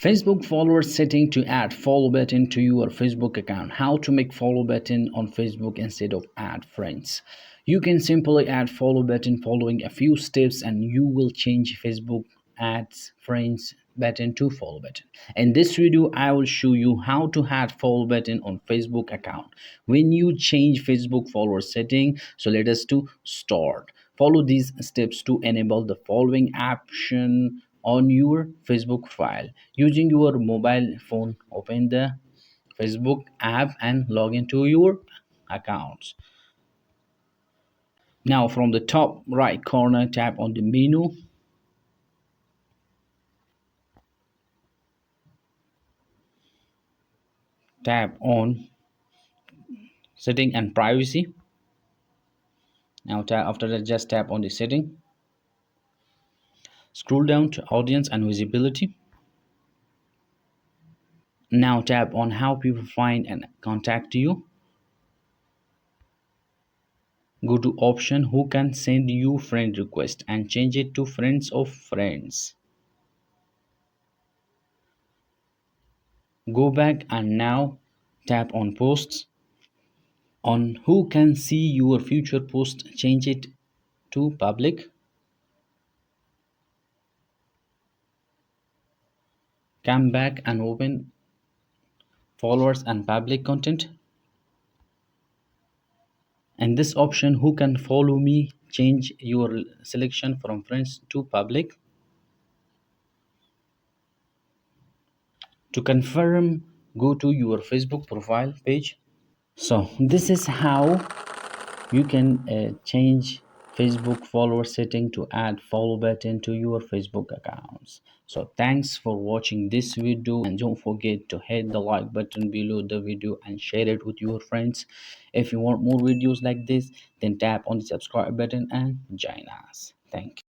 Facebook follower setting to add follow button to your Facebook account. How to make follow button on Facebook instead of add friends. You can simply add follow button following a few steps and you will change Facebook adds friends button to follow button. In this video, I will show you how to add follow button on Facebook account. When you change Facebook follower setting, so let us to start. Follow these steps to enable the following option on your Facebook file. Using your mobile phone, open the Facebook app and log into your accounts. Now from the top right corner, tap on the menu, tap on setting and privacy. Now after that, just tap on the setting. Scroll down to audience and visibility. Now tap on how people find and contact you. Go to option who can send you friend request and change it to friends of friends. Go back and now tap on posts. On who can see your future post, change it to public. Come back and open followers and public content. And this option who can follow me, change your selection from friends to public. To confirm, go to your Facebook profile page. So this is how you can change Facebook follower setting to add follow button to your Facebook accounts. So thanks for watching this video, and don't forget to hit the like button below the video and share it with your friends. If you want more videos like this, then tap on the subscribe button and join us. Thank you.